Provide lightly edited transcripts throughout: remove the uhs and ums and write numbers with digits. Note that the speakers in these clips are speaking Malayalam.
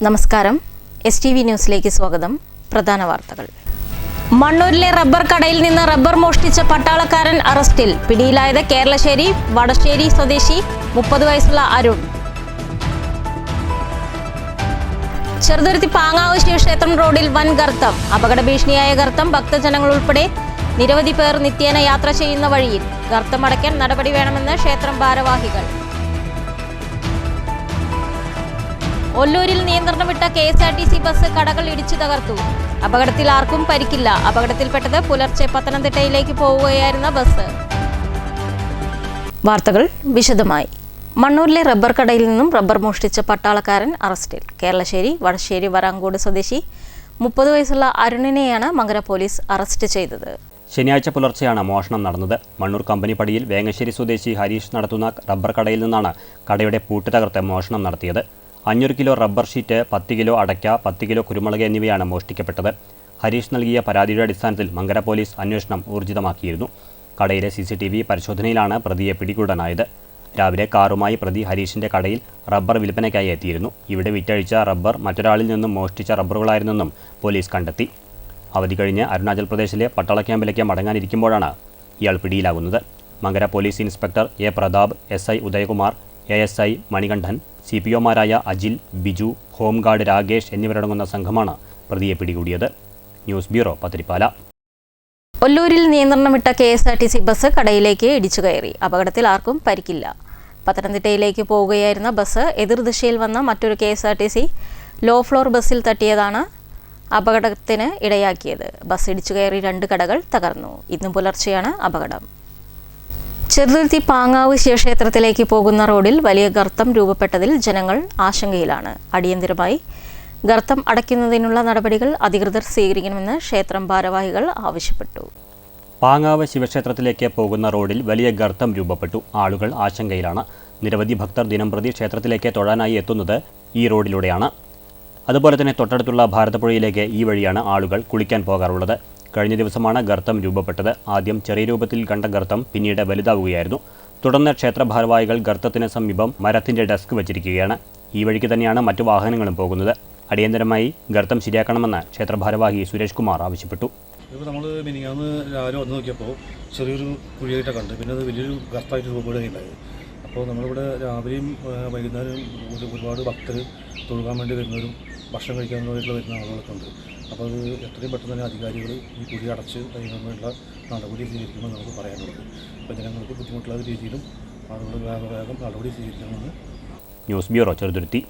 നമസ്കാരം. STV ന്യൂസിലേക്ക് സ്വാഗതം. പ്രധാന വാർത്തകൾ. മണ്ണൂരിലെ റബ്ബർ കടയിൽ നിന്ന് റബ്ബർ മോഷ്ടിച്ച പട്ടാളക്കാരൻ അറസ്റ്റിൽ. പിടിയിലായത് കേരളശ്ശേരി വടശ്ശേരി സ്വദേശി 30 വയസ്സുള്ള അരുൺ. ചെറുതുരുത്തി പാങ്ങാവ് ശിവക്ഷേത്രം റോഡിൽ വൻ ഗർത്തം. അപകട ഭീഷണിയായ ഗർത്തം. ഭക്തജനങ്ങൾ ഉൾപ്പെടെ നിരവധി പേർ നിത്യേന യാത്ര ചെയ്യുന്ന വഴിയിൽ. ഗർത്തം അടയ്ക്കാൻ നടപടി വേണമെന്ന് ക്ഷേത്രം ഭാരവാഹികൾ. ഒല്ലൂരിൽ നിയന്ത്രണം വിട്ട KSRTC ബസ് കടകൾ ഇടിച്ചു തകർത്തു. അപകടത്തിൽ ആർക്കും പരിക്കില്ല. അപകടത്തിൽപ്പെട്ടത് പുലർച്ചെ പത്തനംതിട്ടയിലേക്ക് പോവുകയായിരുന്ന ബസ്. വാർത്തകൾ വിശദമായി. മണ്ണൂരിലെ റബ്ബർ കടയിൽ നിന്നും റബ്ബർ മോഷ്ടിച്ച പട്ടാളക്കാരൻ അറസ്റ്റിൽ. കേരളശ്ശേരി വടശ്ശേരി വരാങ്കോട് സ്വദേശി 30 വയസ്സുള്ള അരുണിനെയാണ് മങ്കര പോലീസ് അറസ്റ്റ് ചെയ്തത്. ശനിയാഴ്ച പുലർച്ചെയാണ് മോഷണം നടന്നത്. മണ്ണൂർ കമ്പനിപ്പടിയിൽ വേങ്ങശ്ശേരി സ്വദേശി ഹരീഷ് നടത്തുന്ന റബ്ബർ കടയിൽ നിന്നാണ് കടയുടെ പൂട്ട് തകർത്ത് മോഷണം നടത്തിയത്. 500 കിലോ റബ്ബർ ഷീറ്റ്, 10 കിലോ അടയ്ക്ക, 10 കിലോ കുരുമുളക് എന്നിവയാണ് മോഷ്ടിക്കപ്പെട്ടത്. ഹരീഷ് നൽകിയ പരാതിയുടെ അടിസ്ഥാനത്തിൽ മങ്കര പോലീസ് അന്വേഷണം ഊർജിതമാക്കിയിരുന്നു. കടയിലെ CCTV പരിശോധനയിലാണ് പ്രതിയെ പിടികൂടാനായത്. രാവിലെ കാറുമായി പ്രതി ഹരീഷിന്റെ കടയിൽ റബ്ബർ വിൽപ്പനയ്ക്കായി എത്തിയിരുന്നു. ഇവിടെ വിറ്റഴിച്ച റബ്ബർ മറ്റൊരാളിൽ നിന്നും മോഷ്ടിച്ച റബ്ബറുകളായിരുന്നെന്നും പോലീസ് കണ്ടെത്തി. അവധി കഴിഞ്ഞ് അരുണാചൽ പ്രദേശിലെ പട്ടാള ക്യാമ്പിലേക്ക് മടങ്ങാനിരിക്കുമ്പോഴാണ് ഇയാൾ പിടിയിലാകുന്നത്. Mankara police inspector A. Prathap, SI Udayakumar, ASI Manikandan, CPOമാരായ അജിൽ, ബിജു, ഹോംഗാർഡ് രാകേഷ് എന്നിവരടങ്ങുന്ന സംഘമാണ് പ്രതിയെ പിടികൂടിയത്. News bureau, Pathiripala. ഒല്ലൂരിൽ നിയന്ത്രണം വിട്ട KSRTC ബസ് കടയിലേക്ക് ഇടിച്ചു കയറി. അപകടത്തിൽ ആർക്കും പരിക്കില്ല. പത്തനംതിട്ടയിലേക്ക് പോവുകയായിരുന്ന ബസ് എതിർദിശയിൽ വന്ന മറ്റൊരു KSRTC ലോ ഫ്ലോർ ബസ്സിൽ തട്ടിയതാണ് അപകടത്തിന് ഇടയാക്കിയത്. ബസ് ഇടിച്ചു കയറി 2 കടകൾ തകർന്നു. ഇന്ന് പുലർച്ചെയാണ് അപകടം. ചെറുതുരുത്തി പാങ്ങാവ് ശിവക്ഷേത്രത്തിലേക്ക് പോകുന്ന റോഡിൽ വലിയ ഗർത്തം രൂപപ്പെട്ടതിൽ ജനങ്ങൾ ആശങ്കയിലാണ്. അടിയന്തരമായി ഗർത്തം അടയ്ക്കുന്നതിനുള്ള നടപടികൾ അധികൃതർ സ്വീകരിക്കണമെന്ന് ക്ഷേത്രം ഭാരവാഹികൾ ആവശ്യപ്പെട്ടു. പാങ്ങാവ് ശിവക്ഷേത്രത്തിലേക്ക് പോകുന്ന റോഡിൽ വലിയ ഗർത്തം രൂപപ്പെട്ടു. ആളുകൾ ആശങ്കയിലാണ്. നിരവധി ഭക്തർ ദിനംപ്രതി ക്ഷേത്രത്തിലേക്ക് തൊഴാനായി എത്തുന്നത് ഈ റോഡിലൂടെയാണ്. അതുപോലെ തന്നെ തൊട്ടടുത്തുള്ള ഭാരതപ്പുഴയിലേക്ക് ഈ വഴിയാണ് ആളുകൾ കുളിക്കാൻ പോകാറുള്ളത്. കഴിഞ്ഞ ദിവസമാണ് ഗർത്തം രൂപപ്പെട്ടത്. ആദ്യം ചെറിയ രൂപത്തിൽ കണ്ട ഗർത്തം പിന്നീട് വലുതാവുകയായിരുന്നു. തുടർന്ന് ക്ഷേത്ര ഭാരവാഹികൾ ഗർത്തത്തിന് സമീപം മരത്തിൻ്റെ ഡെസ്ക് വച്ചിരിക്കുകയാണ്. ഈ വഴിക്ക് തന്നെയാണ് മറ്റു വാഹനങ്ങളും പോകുന്നത്. അടിയന്തരമായി ഗർത്തം ശരിയാക്കണമെന്ന് ക്ഷേത്ര ഭാരവാഹി സുരേഷ് കുമാർ ആവശ്യപ്പെട്ടു. ഇപ്പോൾ നമ്മൾ മിനിങ്ങാന്ന് രാവിലെ വന്ന് നോക്കിയപ്പോൾ ചെറിയൊരു കുഴിയായിട്ട് കണ്ട്, പിന്നെ അത് വലിയൊരു ഗർത്തമായിട്ട് രൂപപ്പെടുകയുണ്ടായത്. അപ്പോൾ നമ്മളിവിടെ രാവിലെയും വൈകുന്നേരം ഒരുപാട് ഭക്തർ തൊഴുകാൻ വേണ്ടി വരുന്നവരും ഭക്ഷണം കഴിക്കാൻ വേണ്ടിയിട്ട് വരുന്ന ആളുകളൊക്കെ ഉണ്ട്. അപ്പോൾ അത് എത്രയും പെട്ടെന്ന് തന്നെ അധികാരികൾ ഈ കുഴി അടച്ച് അതിനുള്ള നടപടി സ്വീകരിക്കുമെന്ന് നമുക്ക് പറയാനുള്ളത്. അപ്പോൾ ജനങ്ങൾക്ക് ബുദ്ധിമുട്ടുള്ള രീതിയിലും ആളുകൾ വേഗം നടപടി സ്വീകരിക്കണമെന്ന്. News bureau, Cheruthuruthy.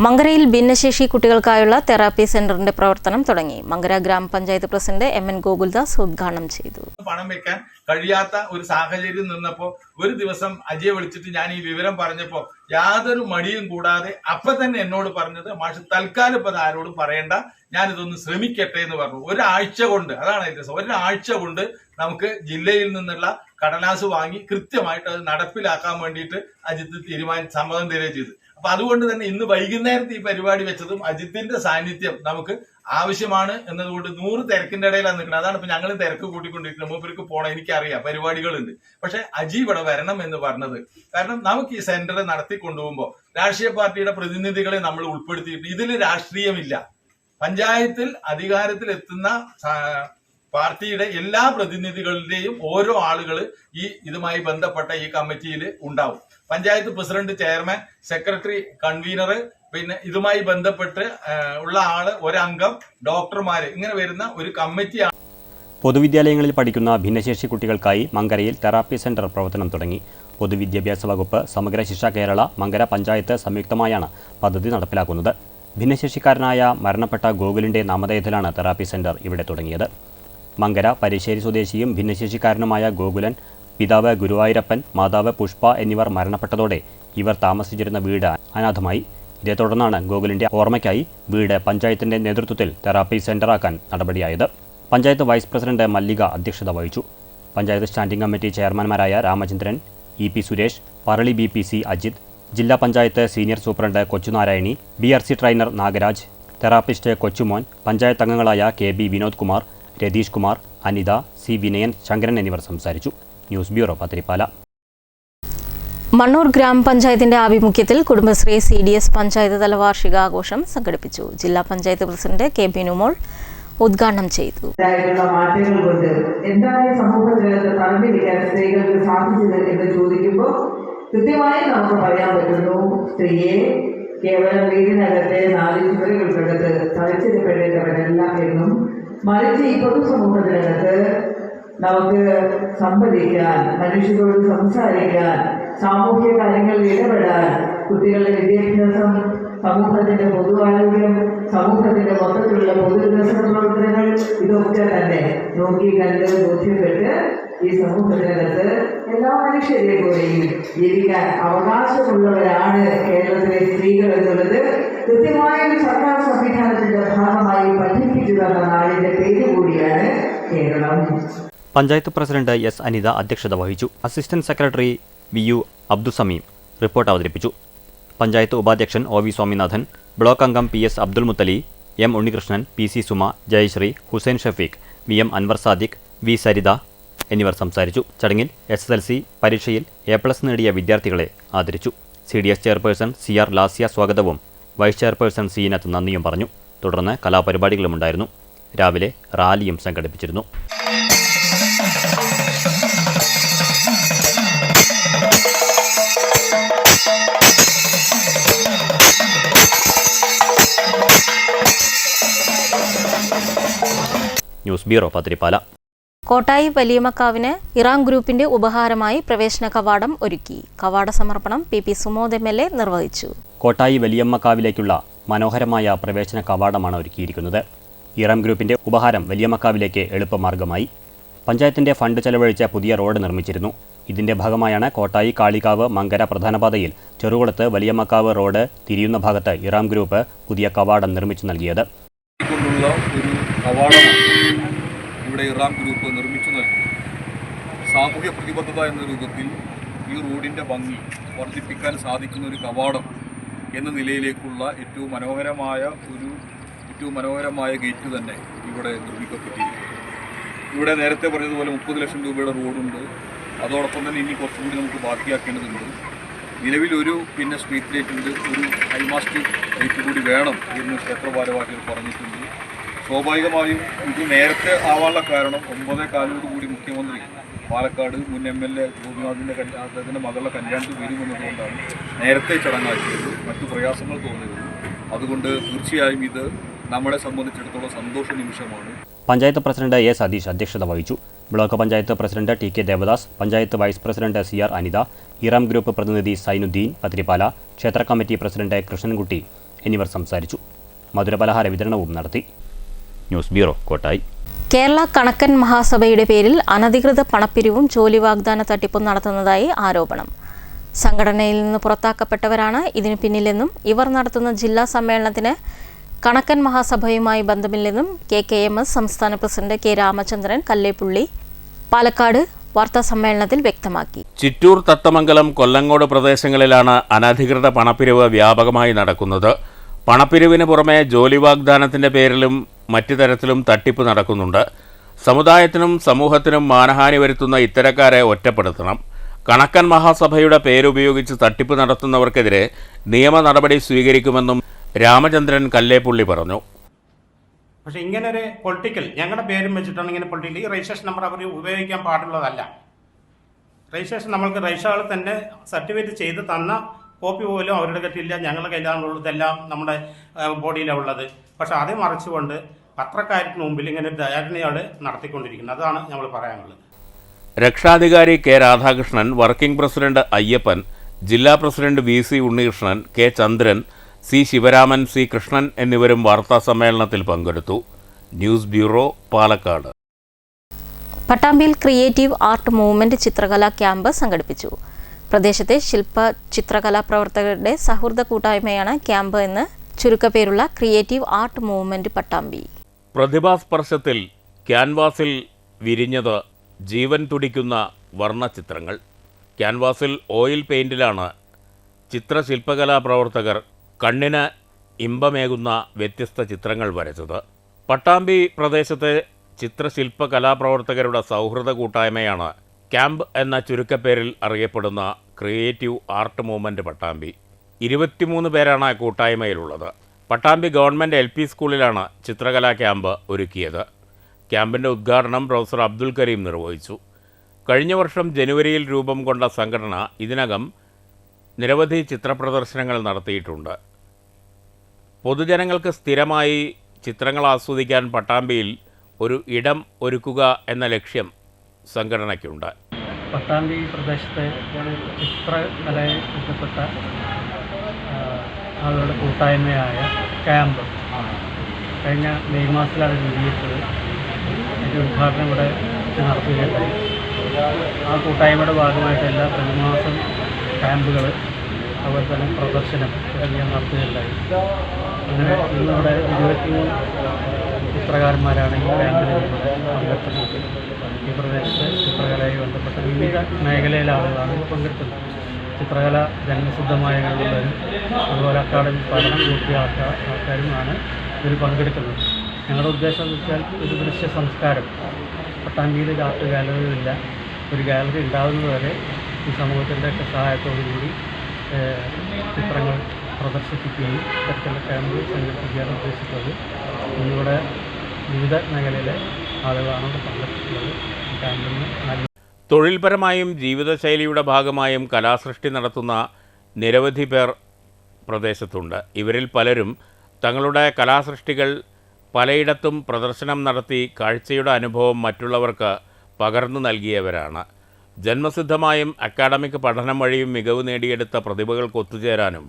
മങ്കരയിൽ ഭിന്നശേഷി കുട്ടികൾക്കായുള്ള തെറാപ്പി സെന്ററിന്റെ പ്രവർത്തനം തുടങ്ങി. മങ്കര ഗ്രാമപഞ്ചായത്ത് പ്രസിഡന്റ് MN ഗോകുൽദാസ് ഉദ്ഘാടനം ചെയ്തു. പണം വെക്കാൻ കഴിയാത്ത ഒരു സാഹചര്യം നിന്നപ്പോൾ ഒരു ദിവസം അജയെ വിളിച്ചിട്ട് ഞാൻ ഈ വിവരം പറഞ്ഞപ്പോൾ യാതൊരു മടിയും കൂടാതെ അപ്പൊ തന്നെ എന്നോട് പറഞ്ഞത്, മാഷ് തൽക്കാലം ഇപ്പൊ ആരോടും പറയണ്ട, ഞാനിതൊന്ന് ശ്രമിക്കട്ടെ എന്ന് പറഞ്ഞു. ഒരാഴ്ച കൊണ്ട്, അതാണ് വ്യത്യാസം, ഒരാഴ്ച കൊണ്ട് നമുക്ക് ജില്ലയിൽ നിന്നുള്ള കടലാസ് വാങ്ങി കൃത്യമായിട്ട് അത് നടപ്പിലാക്കാൻ വേണ്ടിയിട്ട് അജിത്ത് സമ്മതം തരികയും ചെയ്തു. അപ്പൊ അതുകൊണ്ട് തന്നെ ഇന്ന് വൈകുന്നേരത്തെ ഈ പരിപാടി വെച്ചതും അജിത്തിന്റെ സാന്നിധ്യം നമുക്ക് ആവശ്യമാണ് എന്നതുകൊണ്ട് 100 തിരക്കിന്റെ ഇടയിലാണ് നിൽക്കുന്നത്. അതാണ് ഇപ്പൊ ഞങ്ങൾ തിരക്ക് കൂട്ടിക്കൊണ്ടിരിക്കുന്നത്. മൂപ്പർക്ക് പോകണം, എനിക്കറിയാം, പരിപാടികളുണ്ട്. പക്ഷെ അജി ഇവിടെ വരണം എന്ന് പറഞ്ഞത് കാരണം നമുക്ക് ഈ സെന്റർ നടത്തി കൊണ്ടുപോകുമ്പോൾ രാഷ്ട്രീയ പാർട്ടിയുടെ പ്രതിനിധികളെ നമ്മൾ ഉൾപ്പെടുത്തിയിട്ട് ഇതിൽ രാഷ്ട്രീയമില്ല. പഞ്ചായത്തിൽ അധികാരത്തിൽ എത്തുന്ന പാർട്ടിയുടെ എല്ലാ പ്രതിനിധികളുടെയും ഓരോ ആളുകൾ ഇതുമായി ബന്ധപ്പെട്ട ഈ കമ്മിറ്റിയിൽ ഉണ്ടാവും. Panchayat president, chairman, secretary, convener, പിന്നെ ഇതുമായി ബന്ധപ്പെട്ട് ഉള്ള ആള്, ഒരംഗം, ഡോക്ടർമാര്, ഇങ്ങനെ വരുന്ന ഒരു കമ്മിറ്റിയാണ്. പൊതുവിദ്യാലയങ്ങളിൽ പഠിക്കുന്ന ഭിന്നശേഷി കുട്ടികൾക്കായി മങ്കരയിൽ തെറാപ്പി സെന്റർ പ്രവർത്തനം തുടങ്ങി. പൊതുവിദ്യാഭ്യാസ വകുപ്പ്, സമഗ്ര ശിക്ഷ കേരള, മങ്കര പഞ്ചായത്ത് സംയുക്തമായാണ് പദ്ധതി നടപ്പിലാക്കുന്നത്. ഭിന്നശേഷിക്കാരനായ മരണപ്പെട്ട ഗോകുലിന്റെ നാമധേയത്തിലാണ് തെറാപ്പി സെന്റർ ഇവിടെ തുടങ്ങിയത്. മങ്കര പരിശ്ശേരി സ്വദേശിയും ഭിന്നശേഷിക്കാരനുമായ ഗോകുലൻ, പിതാവ് ഗുരുവായൂരപ്പൻ, മാതാവ് പുഷ്പ എന്നിവർ മരണപ്പെട്ടതോടെ ഇവർ താമസിച്ചിരുന്ന വീട് അനാഥമായി. ഇതേ തുടർന്നാണ് ഗോകുലിന്റെ ഓർമ്മയ്ക്കായി വീട് പഞ്ചായത്തിന്റെ നേതൃത്വത്തിൽ തെറാപ്പി സെന്ററാക്കാൻ നടപടിയായത്. പഞ്ചായത്ത് വൈസ് പ്രസിഡന്റ് മല്ലിക അധ്യക്ഷത വഹിച്ചു. പഞ്ചായത്ത് സ്റ്റാൻഡിംഗ് കമ്മിറ്റി ചെയർമാൻമാരായ രാമചന്ദ്രൻ, EP സുരേഷ്, പറളി BPC അജിത്, ജില്ലാ panchayat senior superintendent Kochunarayani, BRC trainer Nagaraj, therapist Kochumon, panchayat അംഗങ്ങളായ KB വിനോദ് കുമാർ, രതീഷ് കുമാർ, അനിത, C വിനയൻ, ശങ്കരൻ എന്നിവർ സംസാരിച്ചു. News bureau, Pathiripala. മണ്ണൂർ ഗ്രാമപഞ്ചായത്തിന്റെ ആഭിമുഖ്യത്തിൽ കുടുംബശ്രീ CDS പഞ്ചായത്ത് തല വാർഷികാഘോഷം സംഘടിപ്പിച്ചു. ജില്ലാ പഞ്ചായത്ത് പ്രസിഡന്റ് കെ ബിനുമോൾ ഉദ്ഘാടനം ചെയ്തു. മാറ്റങ്ങൾ കൊണ്ട് എന്താണ് സമൂഹത്തിനകത്ത് തടഞ്ഞിരിക്കാൻ സ്ത്രീകൾക്ക് സാധിച്ചത് എന്ന് ചോദിക്കുമ്പോൾ കൃത്യമായി നമുക്ക് പറയാൻ പറ്റുന്നു, സ്ത്രീയെ കേവലം വീടിനകത്തെ 4 ചുവരുകൾക്കകത്ത് തളച്ചിടപ്പെടേണ്ടവരല്ല എന്നും, മറിച്ച് ഈ പൊതുസമൂഹത്തിനകത്ത് നമുക്ക് സംവദിക്കാൻ, മനുഷ്യരോട് സംസാരിക്കാൻ, സാമൂഹ്യ കാര്യങ്ങളിൽ ഇടപെടാൻ, കുട്ടികളുടെ വിദ്യാഭ്യാസം, സമൂഹത്തിന്റെ പൊതുആരോഗ്യം, സമൂഹത്തിന്റെ മൊത്തത്തിലുള്ള പൊതുവികസന പ്രവർത്തനങ്ങൾ, ഇതൊക്കെ തന്നെ നോക്കി കണ്ട് ബോധ്യപ്പെട്ട് ഈ സമൂഹത്തിനകത്ത് എല്ലാ മനുഷ്യരെ പോലെയും ജീവിക്കാൻ അവകാശമുള്ളവരാണ് കേരളത്തിലെ സ്ത്രീകൾ എന്നുള്ളത് കൃത്യമായ ഒരു സർക്കാർ സംവിധാനത്തിന്റെ ഭാഗമായി പഠിപ്പിച്ചു തന്ന നാടിന്റെ പേര് കൂടിയാണ് കേരളം. പഞ്ചായത്ത് പ്രസിഡന്റ് എസ് അനിത അധ്യക്ഷത വഹിച്ചു. Assistant secretary VU Abdussameem report അവതരിപ്പിച്ചു. പഞ്ചായത്ത് ഉപാധ്യക്ഷൻ OV സ്വാമിനാഥൻ, ബ്ലോക്ക് അംഗം PS Abdul Muthali, M Unnikrishnan, PC Suma, Jayasree, Hussain Shafeeq, VM Anwar Sadiq, V Saritha എന്നിവർ സംസാരിച്ചു. ചടങ്ങിൽ SSLC പരീക്ഷയിൽ A+ നേടിയ വിദ്യാർത്ഥികളെ ആദരിച്ചു. CDS ചെയർപേഴ്സൺ CR ലാസ്യ സ്വാഗതവും വൈസ് ചെയർപേഴ്സൺ സീനത്ത് നന്ദിയും പറഞ്ഞു. തുടർന്ന് കലാപരിപാടികളുമുണ്ടായിരുന്നു. രാവിലെ റാലിയും സംഘടിപ്പിച്ചിരുന്നു. News bureau Pathirippala. കോട്ടായി വലിയമ്മക്കാവിന് ഇറാം ഗ്രൂപ്പിന്റെ ഉപഹാരമായി പ്രവേശന കവാടം ഒരുക്കി. കവാട സമർപ്പണം PP സുമോദ് MLA നിർവഹിച്ചു. കോട്ടായി വലിയമ്മക്കാവിലേക്കുള്ള മനോഹരമായ പ്രവേശന കവാടമാണ് ഒരുക്കിയിരിക്കുന്നത്. ഇറാം ഗ്രൂപ്പിന്റെ ഉപഹാരം വലിയമ്മക്കാവിലേക്ക് എളുപ്പമാർഗമായി. പഞ്ചായത്തിന്റെ ഫണ്ട് ചെലവഴിച്ച പുതിയ റോഡ് നിർമ്മിച്ചിരുന്നു. ഇതിന്റെ ഭാഗമായാണ് കോട്ടായി കാളികാവ് മങ്കര പ്രധാനപാതയിൽ ചെറുകുളത്ത് വലിയമ്മക്കാവ് റോഡ് തിരിയുന്ന ഭാഗത്ത് ഇറാം ഗ്രൂപ്പ് പുതിയ കവാടം നിർമ്മിച്ചു നൽകിയത്. ഒരു കവാടമാണ് ഇവിടെ ഇറാം ഗ്രൂപ്പ് നിർമ്മിച്ചു നൽകി. സാമൂഹ്യ പ്രതിബദ്ധത എന്ന രൂപത്തിൽ ഈ റോഡിൻ്റെ ഭംഗി വർദ്ധിപ്പിക്കാൻ സാധിക്കുന്ന ഒരു കവാടം എന്ന നിലയിലേക്കുള്ള ഏറ്റവും മനോഹരമായ ഗേറ്റ് തന്നെ ഇവിടെ നിർമ്മിക്കപ്പെട്ടിരിക്കുന്നു. ഇവിടെ നേരത്തെ പറഞ്ഞതുപോലെ 30 ലക്ഷം രൂപയുടെ റോഡുണ്ട്. അതോടൊപ്പം തന്നെ ഇനി കുറച്ചുകൂടി നമുക്ക് ബാക്കിയാക്കേണ്ടതുണ്ട്. നിലവിലൊരു സ്ട്രീറ്റ് ലൈറ്റ് ഉണ്ട്, ഒരു ഹൈമാസ്റ്റ് ലൈറ്റ് കൂടി വേണം എന്ന് ക്ഷേത്ര ഭാരവാഹികൾ പറഞ്ഞിട്ടുണ്ട്. സ്വാഭാവികമായും ഇത് നേരത്തെ ആവാനുള്ള കാരണം 9:15 കൂടി മുഖ്യമന്ത്രി പാലക്കാട് മുൻ MLA ഗോപിനാഥിൻ്റെ അദ്ദേഹത്തിൻ്റെ മകളുടെ കല്യാണത്തിൽ വരുമെന്നതുകൊണ്ടാണ് നേരത്തെ ചടങ്ങാക്കിയത്. മറ്റു പ്രയാസങ്ങൾ തോന്നിയത്. അതുകൊണ്ട് തീർച്ചയായും ഇത് നമ്മളെ സംബന്ധിച്ചിടത്തോളം സന്തോഷ നിമിഷമാണ്. പഞ്ചായത്ത് പ്രസിഡന്റ് A സതീഷ് അധ്യക്ഷത വഹിച്ചു. Block panchayat president TK Devadas, panchayat vice president CR Anitha, Eram group പ്രതിനിധി സൈനുദ്ദീൻ പത്തിരിപ്പാല, ക്ഷേത്ര കമ്മിറ്റി പ്രസിഡന്റ് കൃഷ്ണൻകുട്ടി എന്നിവർ സംസാരിച്ചു. മധുരപലഹാര വിതരണവും നടത്തി. News bureau Kottayi. കേരള കണക്കൻ മഹാസഭയുടെ പേരിൽ അനധികൃത പണപ്പിരിവും ജോലി വാഗ്ദാന തട്ടിപ്പും നടത്തുന്നതായി ആരോപണം. സംഘടനയിൽ നിന്ന് പുറത്താക്കപ്പെട്ടവരാണ് ഇതിനു പിന്നിലെന്നും ഇവർ നടത്തുന്ന ജില്ലാ സമ്മേളനത്തിന് കണക്കൻ മഹാസഭയുമായി ബന്ധമില്ലെന്നും KKMS സംസ്ഥാന പ്രസിഡന്റ് K രാമചന്ദ്രൻ കല്ലേപ്പുള്ളി പാലക്കാട് വാർത്താസമ്മേളനത്തിൽ വ്യക്തമാക്കി. ചിറ്റൂർ, തത്തമംഗലം, കൊല്ലങ്കോട് പ്രദേശങ്ങളിലാണ് അനധികൃത പണപ്പിരിവ് വ്യാപകമായി നടക്കുന്നത്. പണപ്പിരിവിന് പുറമെ ജോലി വാഗ്ദാനത്തിൻ്റെ പേരിലും മറ്റു തരത്തിലും തട്ടിപ്പ് നടക്കുന്നുണ്ട്. സമുദായത്തിനും സമൂഹത്തിനും മാനഹാനി വരുത്തുന്ന ഇത്തരക്കാരെ ഒറ്റപ്പെടുത്തണം. കണക്കൻ മഹാസഭയുടെ പേരുപയോഗിച്ച് തട്ടിപ്പ് നടത്തുന്നവർക്കെതിരെ നിയമ നടപടി സ്വീകരിക്കുമെന്നും രാമചന്ദ്രൻ കല്ലേപ്പുള്ളി പറഞ്ഞു. പക്ഷേ ഇങ്ങനൊരു പൊളിറ്റിക്കൽ ഞങ്ങളുടെ പേരും വെച്ചിട്ടാണ് ഇങ്ങനെ പൊളിറ്റിക്കൽ ഈ രജിസ്ട്രേഷൻ നമ്പർ അവർ ഉപയോഗിക്കാൻ പാടുള്ളതല്ല. രജിസ്ട്രേഷൻ നമ്മൾക്ക് രജിസ്ട്രാൾ തന്നെ സർട്ടിഫിക്കറ്റ് ചെയ്ത് തന്ന കോപ്പി പോലും അവരുടെ കയ്യിലില്ല. ഞങ്ങളുടെ കയ്യിലാണുള്ളതെല്ലാം നമ്മുടെ ബോഡിയിലാണ് ഉള്ളത്. പക്ഷെ അത് മറിച്ചുകൊണ്ട് പത്രക്കാർക്ക് മുമ്പിൽ ഇങ്ങനെ ധാരണയാൾ നടത്തിക്കൊണ്ടിരിക്കുന്നത്. അതാണ് നമ്മൾ പറയാനുള്ളത്. രക്ഷാധികാരി K Radhakrishnan, working president Ayyappan, ജില്ലാ president VC Unnikrishnan, K Chandran, C Sivaraman, C Krishnan എന്നിവരും വാർത്താസമ്മേളനത്തിൽ പങ്കെടുത്തു. News bureau Palakkad. പട്ടാമ്പിയിൽ ക്രിയേറ്റീവ് ആർട്ട് മൂവ്മെന്റ് ചിത്രകലാ ക്യാമ്പ് സംഘടിപ്പിച്ചു. പ്രദേശത്തെ ശില്പ ചിത്രകലാ പ്രവർത്തകരുടെ സൗഹൃദ കൂട്ടായ്മയാണ് ക്യാമ്പ് എന്ന് ചുരുക്കപ്പേരുള്ള ക്രിയേറ്റീവ് ആർട്ട് മൂവ്മെന്റ് പട്ടാമ്പി. പ്രതിഭാസ്പർശത്തിൽ ക്യാൻവാസിൽ വിരിഞ്ഞത് ജീവൻ തുടിക്കുന്ന വർണ്ണചിത്രങ്ങൾ. ക്യാൻവാസിൽ ഓയിൽ പെയിൻറ്റിലാണ് ചിത്രശില്പകലാ പ്രവർത്തകർ കണ്ണിന് ഇമ്പമേകുന്ന വ്യത്യസ്ത ചിത്രങ്ങൾ വരച്ചത്. പട്ടാമ്പി പ്രദേശത്തെ ചിത്രശില്പ കലാപ്രവർത്തകരുടെ സൗഹൃദ കൂട്ടായ്മയാണ് ക്യാമ്പ് എന്ന ചുരുക്കപ്പേരിൽ അറിയപ്പെടുന്ന ക്രിയേറ്റീവ് ആർട്ട് മൂവ്മെൻറ്റ് പട്ടാമ്പി. 23 പേരാണ് കൂട്ടായ്മയിലുള്ളത്. പട്ടാമ്പി ഗവൺമെൻറ് LP സ്കൂളിലാണ് ചിത്രകലാ ക്യാമ്പ് ഒരുക്കിയത്. ക്യാമ്പിൻ്റെ ഉദ്ഘാടനം പ്രൊഫസർ അബ്ദുൽ കരീം നിർവഹിച്ചു. കഴിഞ്ഞ വർഷം ജനുവരിയിൽ രൂപം കൊണ്ട സംഘടന ഇതിനകം നിരവധി ചിത്രപ്രദർശനങ്ങൾ നടത്തിയിട്ടുണ്ട്. പൊതുജനങ്ങൾക്ക് സ്ഥിരമായി ചിത്രങ്ങൾ ആസ്വദിക്കാൻ പട്ടാമ്പിയിൽ ഒരു ഇടം ഒരുക്കുക എന്ന ലക്ഷ്യം സംഘടനയ്ക്കുണ്ട്. പട്ടാമ്പി പ്രദേശത്തെ ചിത്രകലയെ ബന്ധപ്പെട്ട ആളുകളുടെ കൂട്ടായ്മയായ ക്യാമ്പ് കഴിഞ്ഞ മെയ് മാസത്തിലാണ് രൂപീകരിച്ചത്. അതിൻ്റെ ഉദ്ഘാടനം ഇവിടെ നടത്തുകയുണ്ടായി. ആ കൂട്ടായ്മയുടെ ഭാഗമായിട്ട് എല്ലാ പ്രതിമാസം ക്യാമ്പുകൾ, അതുപോലെ തന്നെ പ്രദർശനം തുടങ്ങിയ നടത്തുകയുണ്ടായി. അങ്ങനെ ഇന്നിവിടെ 23 ചിത്രകാരന്മാരാണ് ഈ ക്യാമ്പിൽ പങ്കെടുത്തിട്ടുള്ളത്. ഈ പ്രദേശത്തെ ചിത്രകലയുമായി ബന്ധപ്പെട്ട വിവിധ മേഖലയിലെ ആളുകളാണ് പങ്കെടുക്കുന്നത്. ചിത്രകല ജന്മസിദ്ധമായ കഴിവുള്ളവരും അതുപോലെ അക്കാദമി പഠനം പൂർത്തിയാക്കിയ ആൾക്കാരുമാണ് ഇതിൽ പങ്കെടുക്കുന്നത്. ഞങ്ങളുടെ ഉദ്ദേശം എന്ന് വെച്ചാൽ ഒരു ദൃശ്യ സംസ്കാരം പട്ടാമ്പിയിൽ ആർട്ട് ഗാലറികളില്ല. ഒരു ഗാലറി ഉണ്ടാകുന്നതുവരെ ഈ സമൂഹത്തിൻ്റെയൊക്കെ സഹായത്തോടുകൂടി ചിത്രങ്ങൾ പ്രദർശിപ്പിക്കുകയും ഇത്തരത്തിലുള്ള ക്യാമ്പുകൾ സംഘടിപ്പിക്കാൻ ഉദ്ദേശിച്ചത്. ഇന്നിവിടെ വിവിധ മേഖലയിലെ ആളുകളാണ് ഇവിടെ പങ്കെടുത്തിട്ടുള്ളത്. ക്യാമ്പിന് നല്ല തൊഴിൽപരമായും ജീവിതശൈലിയുടെ ഭാഗമായും കലാസൃഷ്ടി നടത്തുന്ന നിരവധി പേർ പ്രദേശത്തുണ്ട്. ഇവരിൽ പലരും തങ്ങളുടെ കലാസൃഷ്ടികൾ പലയിടത്തും പ്രദർശനം നടത്തി കാഴ്ചയുടെ അനുഭവം മറ്റുള്ളവർക്ക് പകർന്നു നൽകിയവരാണ്. ജന്മസിദ്ധമായും അക്കാഡമിക് പഠനം വഴിയും മികവ് നേടിയെടുത്ത പ്രതിഭകൾക്ക് ഒത്തുചേരാനും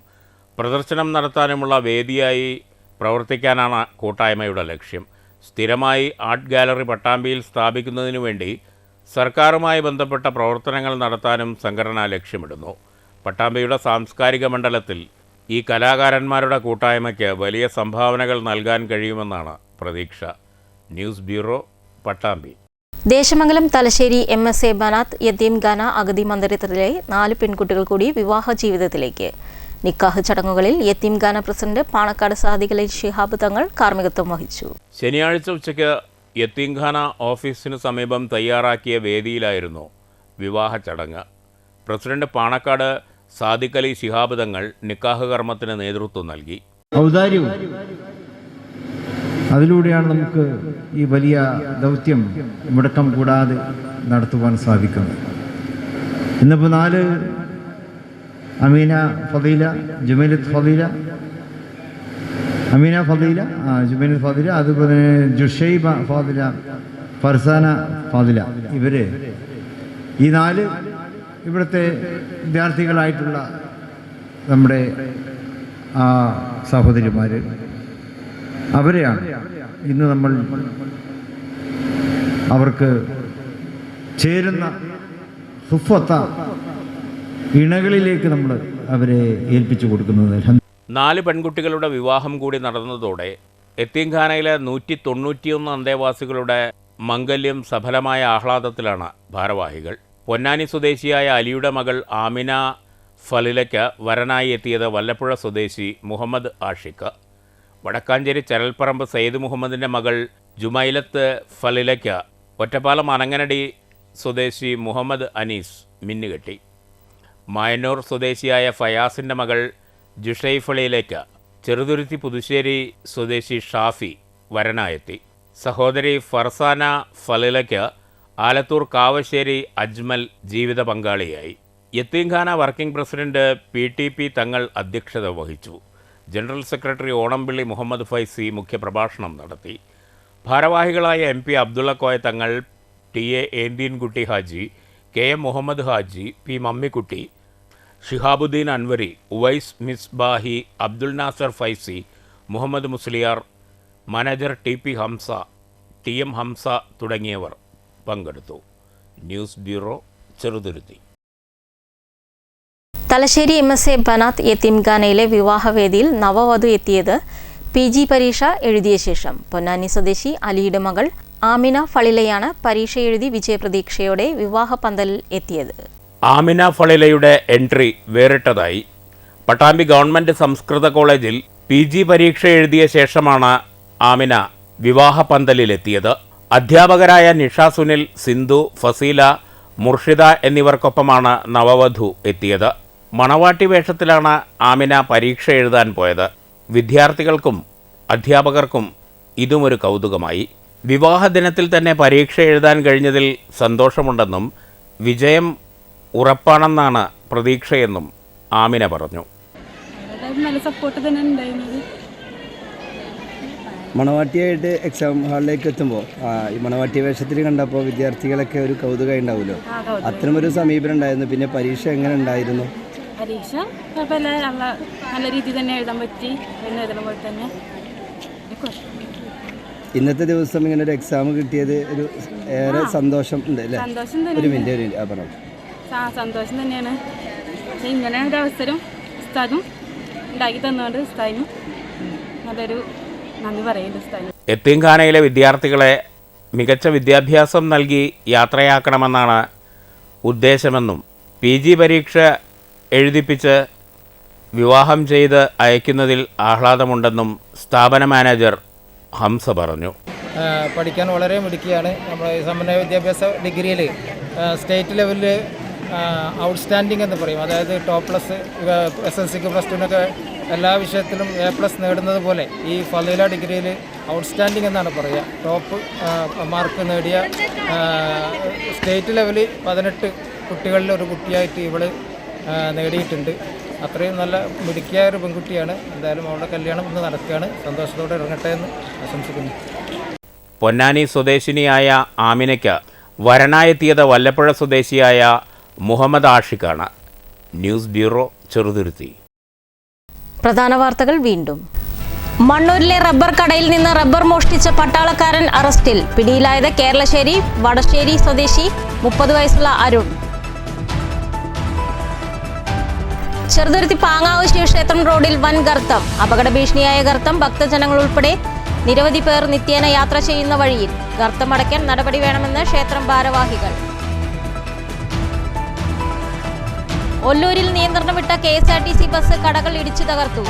പ്രദർശനം നടത്താനുമുള്ള വേദിയായി പ്രവർത്തിക്കാനാണ് കൂട്ടായ്മയുടെ ലക്ഷ്യം. സ്ഥിരമായി ആർട്ട് ഗാലറി പട്ടാമ്പിയിൽ സ്ഥാപിക്കുന്നതിനു വേണ്ടി സർക്കാരുമായി ബന്ധപ്പെട്ട പ്രവർത്തനങ്ങൾ നടത്താനും സംഘടന ലക്ഷ്യമിടുന്നു. പട്ടാമ്പിയുടെ സാംസ്കാരിക മണ്ഡലത്തിൽ ഈ കലാകാരന്മാരുടെ കൂട്ടായ്മയ്ക്ക് വലിയ സംഭാവനകൾ നൽകാൻ കഴിയുമെന്നാണ് പ്രതീക്ഷ. News bureau, Pattambi. Desamangalam Thalassery MSA Banath യതീംഖാന അഗതി മന്ദിരത്തിലെ 4 പെൺകുട്ടികൾ കൂടി വിവാഹ ജീവിതത്തിലേക്ക്. നിക്കാഹ് ചടങ്ങുകളിൽ യതീംഖാന പ്രസിഡന്റ് പാണക്കാട് സാദിഖലി ശിഹാബ് തങ്ങൾ കാർമ്മികത്വം വഹിച്ചു. ശനിയാഴ്ച ഉച്ചയ്ക്ക് യതീംഖാന ഓഫീസിന് സമീപം തയ്യാറാക്കിയ വേദിയിലായിരുന്നു വിവാഹ ചടങ്ങ്. പ്രസിഡന്റ് പാണക്കാട് സാദിഖലി ശിഹാബ് തങ്ങൾ നിക്കാഹ് കർമ്മത്തിന് നേതൃത്വം നൽകി. ഔദാര്യവും അതിലൂടെയാണ് നമുക്ക് ഈ വലിയ ദൗത്യം മുടക്കം കൂടാതെ നടത്തുവാൻ സാധിക്കുന്നത്. ഇന്നിപ്പോൾ 4 അമീന ഫദീല, ജുമൈലത്ത് ഫദീല, അമീന ഫദീല, ജുമൈലത്ത് ഫദീല, അതുപോലെ ജുഷൈബ ഫാദില, ഫർസാന ഫാദില, ഇവർ ഈ 4 ഇവിടുത്തെ വിദ്യാർത്ഥികളായിട്ടുള്ള നമ്മുടെ സഹോദരിമാർ, അവരെയാണ് ഇന്ന് നമ്മൾ അവർക്ക് ചേരുന്ന സുഫത്ത ഇണകളിലേക്ക് നമ്മൾ അവരെ ഏൽപ്പിച്ചു കൊടുക്കുന്നത്. 4 പെൺകുട്ടികളുടെ വിവാഹം കൂടി നടന്നതോടെ യതീംഖാനയിലെ 191 അന്തേവാസികളുടെ മംഗല്യം സഫലമായ ആഹ്ലാദത്തിലാണ് ഭാരവാഹികൾ. പൊന്നാനി സ്വദേശിയായ അലിയുടെ മകൾ ആമിന ഫലിലയ്ക്ക് വരനായി എത്തിയത് വല്ലപ്പുഴ സ്വദേശി മുഹമ്മദ് ആഷിഖ്. വടക്കാഞ്ചേരി ചരൽപ്പറമ്പ് സയ്യിദ് മുഹമ്മദിൻ്റെ മകൾ ജുമൈലത്ത് ഫലിലയ്ക്ക് ഒറ്റപ്പാലം അനങ്ങനടി സ്വദേശി മുഹമ്മദ് അനീസ് മിന്നുകെട്ടി. മായന്നൂർ സ്വദേശിയായ ഫയാസിൻ്റെ മകൾ ജുഷൈഫളിയിലേക്ക് ചെറുതുരുത്തി പുതുശ്ശേരി സ്വദേശി ഷാഫി വരനായെത്തി. സഹോദരി ഫർസാന ഫലിലയ്ക്ക് ആലത്തൂർ കാവശ്ശേരി അജ്മൽ ജീവിത പങ്കാളിയായി. യതീംഖാന വർക്കിംഗ് പ്രസിഡന്റ് PTP തങ്ങൾ അധ്യക്ഷത വഹിച്ചു. ജനറൽ സെക്രട്ടറി ഓണംപിള്ളി മുഹമ്മദ് ഫൈസി മുഖ്യപ്രഭാഷണം നടത്തി. ഭാരവാഹികളായ MP Abdulla Koya Thangal, TA Enthinkutty Haji, KM Muhammad Haji, P Mammikutty, Shihabuddin Anwari, Uvais Misbahi, Abdul Nasar Faizy, Muhammad Musliyar, manager TP Hamza, TM Hamza തുടങ്ങിയവർ പങ്കെടുത്തു. News bureau, Cheruthuruthy. Thalassery MSA Banath യതീംഖാനയിലെ വിവാഹവേദിയിൽ നവവധു എത്തിയത് PG പരീക്ഷ എഴുതിയ ശേഷം പൊന്നാനി സ്വദേശി അലിയുടെ മകൾ ആമിന ഫളിലയാണ് പരീക്ഷ എഴുതി വിജയപ്രതീക്ഷയോടെ വിവാഹ പന്തലിൽ എത്തിയത്. ആമിന ഫളിലയുടെ എൻട്രി വേറിട്ടതായി. പട്ടാമ്പി ഗവൺമെൻറ് സംസ്കൃത കോളേജിൽ PG പരീക്ഷ എഴുതിയ ശേഷമാണ് ആമിന വിവാഹ പന്തലിലെത്തിയത്. അധ്യാപകരായ നിഷ സുനിൽ, സിന്ധു, ഫസീല, മുർഷിദ എന്നിവർക്കൊപ്പമാണ് നവവധു എത്തിയത്. മണവാട്ടി വേഷത്തിലാണ് ആമിന പരീക്ഷ എഴുതാൻ പോയത്. വിദ്യാർത്ഥികൾക്കും അധ്യാപകർക്കും ഇതുമൊരു കൗതുകമായി. വിവാഹ ദിനത്തിൽ തന്നെ പരീക്ഷ എഴുതാൻ കഴിഞ്ഞതിൽ സന്തോഷമുണ്ടെന്നും വിജയം ഉറപ്പാണെന്നാണ് പ്രതീക്ഷയെന്നും ആമിന പറഞ്ഞു. നല്ല സപ്പോർട്ട് തന്നെ ഉണ്ടായിരുന്നത്. മണവാട്ടിയായിട്ട് എക്സാം ഹാളിലേക്ക് എത്തുമ്പോൾ ഈ മണവാട്ടി വേഷത്തിൽ കണ്ടപ്പോൾ വിദ്യാർത്ഥികളൊക്കെ ഒരു കൗതുകം ഉണ്ടാവുമല്ലോ, അത്തരമൊരു സമീപനം ഉണ്ടായിരുന്നു. പിന്നെ പരീക്ഷ എങ്ങനെ ഉണ്ടായിരുന്നു? പരീക്ഷ കുഴപ്പമില്ല, നല്ല രീതിയിൽ തന്നെ എഴുതാൻ പറ്റി. എഴുതുമ്പോൾ തന്നെ ഇന്നത്തെ ദിവസം ഇങ്ങനെ ഒരു എക്സാം കിട്ടിയത് ഒരു ഏറെ സന്തോഷം ഉണ്ട് അല്ലേ? ഒരു മിനിറ്റ് പറഞ്ഞു. സന്തോഷം തന്നെയാണ്. പക്ഷേ ഇങ്ങനെ ഒരു അവസരം ഉസ്താദും ഉണ്ടാക്കി തന്നുകൊണ്ട് ഉസ്താദിനും നല്ലൊരു നന്ദി പറയുന്നുണ്ട് ഉസ്താദിന്. യത്തീംഖാനയിലെ വിദ്യാർത്ഥികളെ മികച്ച വിദ്യാഭ്യാസം നൽകി യാത്രയാക്കണമെന്നാണ് ഉദ്ദേശമെന്നും PG പരീക്ഷ എഴുതിപ്പിച്ച് വിവാഹം ചെയ്ത് അയക്കുന്നതിൽ ആഹ്ലാദമുണ്ടെന്നും സ്ഥാപന മാനേജർ ഹംസ പറഞ്ഞു. പഠിക്കാൻ വളരെ മിടുക്കിയാണ്. നമ്മുടെ സമന്വയ വിദ്യാഭ്യാസ ഡിഗ്രിയിൽ സ്റ്റേറ്റ് ലെവലിൽ ഔട്ട്സ്റ്റാൻഡിംഗ് എന്ന് പറയും. അതായത് +, SSLCക്ക് +2 എല്ലാ വിഷയത്തിലും A+ നേടുന്നത് പോലെ ഈ ഫളീല ഡിഗ്രിയിൽ ഔട്ട്സ്റ്റാൻഡിംഗ് എന്നാണ് പറയുക. ടോപ്പ് മാർക്ക് നേടിയ സ്റ്റേറ്റ് ലെവലിൽ 18 കുട്ടികളിൽ ഒരു കുട്ടിയായിട്ട് ഇവള് നേടിയിട്ടുണ്ട്. അത്രയും നല്ല മിടുക്കിയായ ഒരു പെൺകുട്ടിയാണ്. എന്തായാലും അവളുടെ കല്യാണം ഇന്ന് നടക്കുകയാണ്. സന്തോഷത്തോടെ ഇറങ്ങട്ടെ എന്ന് ആശംസിക്കുന്നു. പൊന്നാനി സ്വദേശിനിയായ ആമിനയ്ക്ക് വരനായെത്തിയത് വല്ലപ്പുഴ സ്വദേശിയായ മുഹമ്മദ് ആഷിഖാണ്. News bureau, Cheruthuruthy. പ്രധാന വാർത്തകൾ വീണ്ടും. മണ്ണൂരിലെ റബ്ബർ കടയിൽ നിന്ന് റബ്ബർ മോഷ്ടിച്ച പട്ടാളക്കാരൻ അറസ്റ്റിൽ. പിടിയിലായത് കേരളശ്ശേരി വടശ്ശേരി സ്വദേശി 30 വയസ്സുള്ള അരുൺ. ചെറുതുരുത്തി പാങ്ങാവ് ശിവക്ഷേത്രം റോഡിൽ വൻ ഗർത്തം. അപകട ഭീഷണിയായ ഗർത്തം. ഭക്തജനങ്ങൾ ഉൾപ്പെടെ നിരവധി പേർ നിത്യേന യാത്ര ചെയ്യുന്ന വഴിയിൽ. ഗർത്തമടയ്ക്കാൻ നടപടി വേണമെന്ന് ക്ഷേത്രം ഭാരവാഹികൾ. ഒല്ലൂരിൽ നിയന്ത്രണം വിട്ട KSRTC ബസ് കടകൾ ഇടിച്ചു തകർത്തു.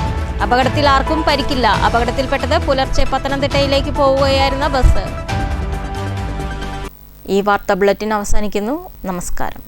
അപകടത്തിൽ ആർക്കും പരിക്കില്ല. അപകടത്തിൽപ്പെട്ടത് പുലർച്ചെ പത്തനംതിട്ടയിലേക്ക് പോവുകയായിരുന്ന ബസ്. ഈ വാർത്താ ബുള്ളറ്റിൻ അവസാനിക്കുന്നു. നമസ്കാരം.